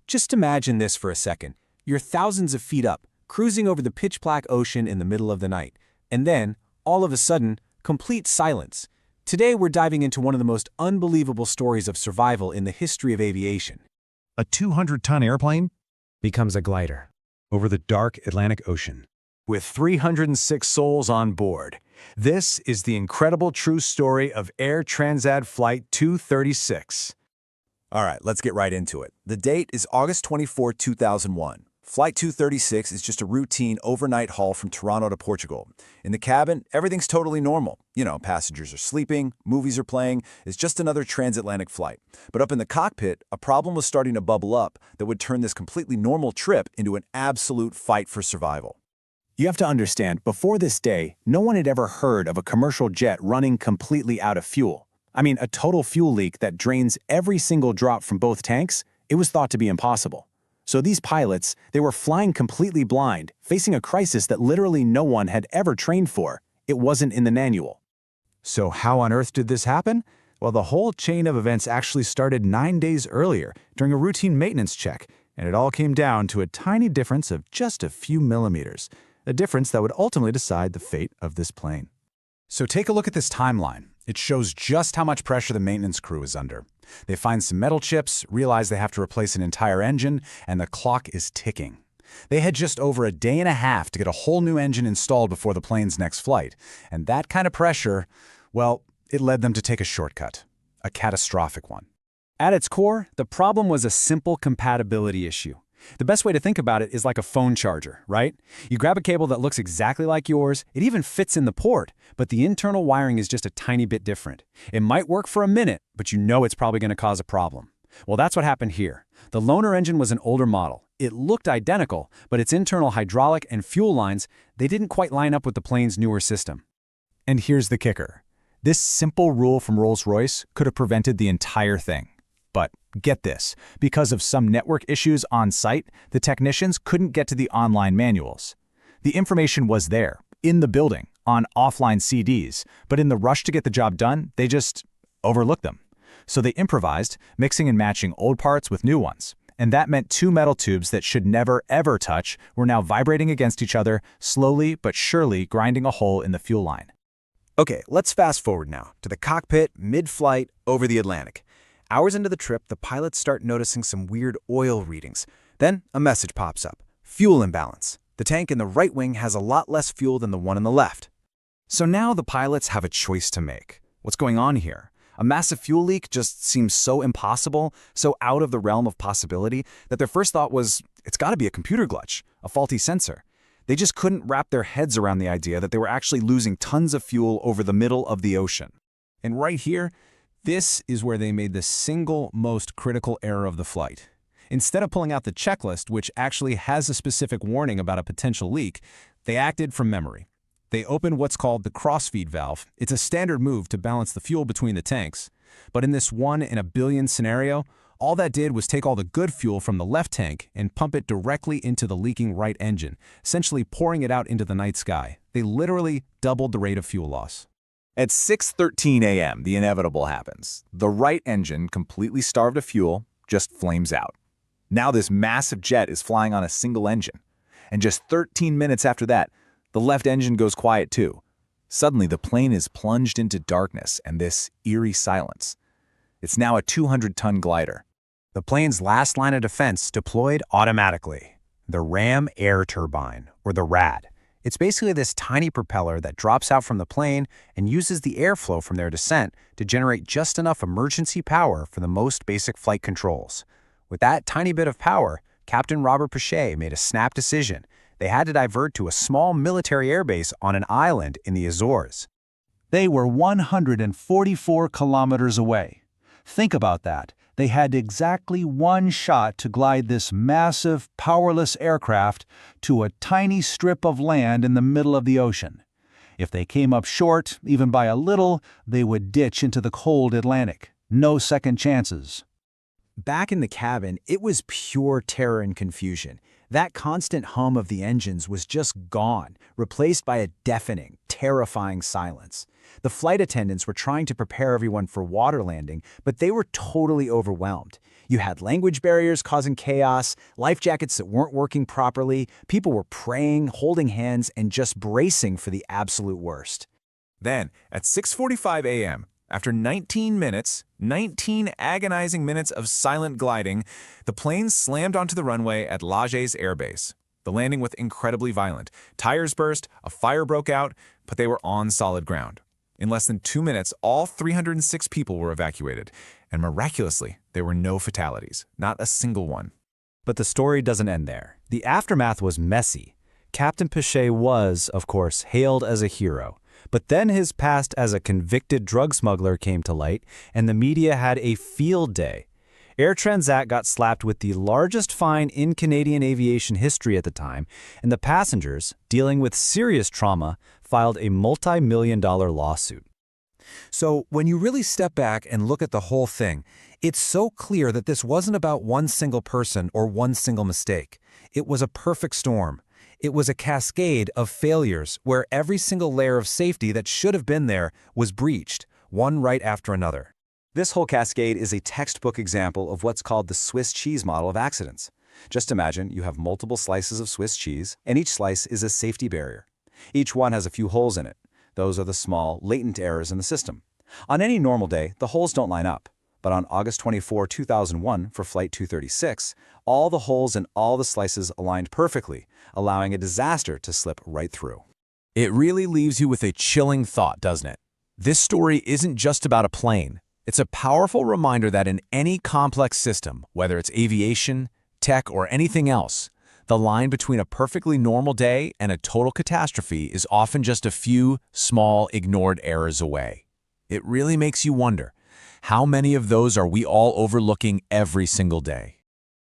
Just imagine this for a second. You're thousands of feet up, cruising over the pitch-black ocean in the middle of the night. And then, all of a sudden, complete silence. Today we're diving into one of the most unbelievable stories of survival in the history of aviation. A 200-ton airplane Becomes a glider. over the dark Atlantic Ocean. With 306 souls on board. This is the incredible true story of Air Transat Flight 236. All right, let's get right into it. The date is August 24, 2001. Flight 236 is just a routine overnight haul from Toronto to Portugal. In the cabin, everything's totally normal. You know, passengers are sleeping, movies are playing. It's just another transatlantic flight. But up in the cockpit, a problem was starting to bubble up that would turn this completely normal trip into an absolute fight for survival. You have to understand, before this day, no one had ever heard of a commercial jet running completely out of fuel. I mean, a total fuel leak that drains every single drop from both tanks, it was thought to be impossible. So these pilots, they were flying completely blind, facing a crisis that literally no one had ever trained for. It wasn't in the manual. So how on earth did this happen? Well, the whole chain of events actually started 9 days earlier during a routine maintenance check, and it all came down to a tiny difference of just a few millimeters, a difference that would ultimately decide the fate of this plane. So take a look at this timeline. It shows just how much pressure the maintenance crew is under. They find some metal chips, realize they have to replace an entire engine, and the clock is ticking. They had just over a day and a half to get a whole new engine installed before the plane's next flight. And that kind of pressure, well, it led them to take a shortcut, a catastrophic one. At its core, the problem was a simple compatibility issue. The best way to think about it is like a phone charger, right? You grab a cable that looks exactly like yours, it even fits in the port, but the internal wiring is just a tiny bit different. It might work for a minute, but you know it's probably going to cause a problem. Well, that's what happened here. The loaner engine was an older model. It looked identical, but its internal hydraulic and fuel lines, they didn't quite line up with the plane's newer system. And here's the kicker. This simple rule from Rolls-Royce could have prevented the entire thing. But get this, because of some network issues on site, the technicians couldn't get to the online manuals. The information was there, in the building, on offline CDs, but in the rush to get the job done, they just overlooked them. So they improvised, mixing and matching old parts with new ones. And that meant two metal tubes that should never, ever touch were now vibrating against each other, slowly but surely grinding a hole in the fuel line. Okay, let's fast forward now to the cockpit, mid-flight, over the Atlantic. Hours into the trip, the pilots start noticing some weird oil readings. Then a message pops up. Fuel imbalance. The tank in the right wing has a lot less fuel than the one in the left. So now the pilots have a choice to make. What's going on here? A massive fuel leak just seems so impossible, so out of the realm of possibility, that their first thought was, it's got to be a computer glitch, a faulty sensor. They just couldn't wrap their heads around the idea that they were actually losing tons of fuel over the middle of the ocean. And right here, this is where they made the single most critical error of the flight. Instead of pulling out the checklist, which actually has a specific warning about a potential leak, they acted from memory. They opened what's called the crossfeed valve. It's a standard move to balance the fuel between the tanks. But in this 1 in a billion scenario, all that did was take all the good fuel from the left tank and pump it directly into the leaking right engine, essentially pouring it out into the night sky. They literally doubled the rate of fuel loss. At 6:13 a.m., the inevitable happens. The right engine, completely starved of fuel, just flames out. Now this massive jet is flying on a single engine. And just 13 minutes after that, the left engine goes quiet too. Suddenly, the plane is plunged into darkness and this eerie silence. It's now a 200-ton glider. The plane's last line of defense deployed automatically. The ram air turbine, or the RAD. It's basically this tiny propeller that drops out from the plane and uses the airflow from their descent to generate just enough emergency power for the most basic flight controls. With that tiny bit of power, Captain Robert Pichet made a snap decision. They had to divert to a small military airbase on an island in the Azores. They were 144 kilometers away. Think about that. They had exactly one shot to glide this massive, powerless aircraft to a tiny strip of land in the middle of the ocean. If they came up short, even by a little, they would ditch into the cold Atlantic. No second chances. Back in the cabin, it was pure terror and confusion. That constant hum of the engines was just gone, replaced by a deafening, terrifying silence. The flight attendants were trying to prepare everyone for water landing, but they were totally overwhelmed. You had language barriers causing chaos, life jackets that weren't working properly, people were praying, holding hands, and just bracing for the absolute worst. Then, at 6:45 a.m., after 19 agonizing minutes of silent gliding, the plane slammed onto the runway at Lajes Air Base. The landing was incredibly violent. Tires burst, a fire broke out, but they were on solid ground. In less than 2 minutes, all 306 people were evacuated, and miraculously, there were no fatalities, not a single one. But the story doesn't end there. The aftermath was messy. Captain Pache was, of course, hailed as a hero. But then his past as a convicted drug smuggler came to light, and the media had a field day. Air Transat got slapped with the largest fine in Canadian aviation history at the time, and the passengers, dealing with serious trauma, filed a multi-million-dollar lawsuit. So when you really step back and look at the whole thing, it's so clear that this wasn't about one single person or one single mistake. It was a perfect storm. It was a cascade of failures where every single layer of safety that should have been there was breached, one right after another. This whole cascade is a textbook example of what's called the Swiss cheese model of accidents. Just imagine you have multiple slices of Swiss cheese, and each slice is a safety barrier. Each one has a few holes in it. Those are the small, latent errors in the system. On any normal day, the holes don't line up. But on August 24, 2001, for Flight 236, all the holes in all the slices aligned perfectly, allowing a disaster to slip right through. It really leaves you with a chilling thought, doesn't it? This story isn't just about a plane. It's a powerful reminder that in any complex system, whether it's aviation, tech, or anything else, the line between a perfectly normal day and a total catastrophe is often just a few small, ignored errors away. It really makes you wonder, how many of those are we all overlooking every single day?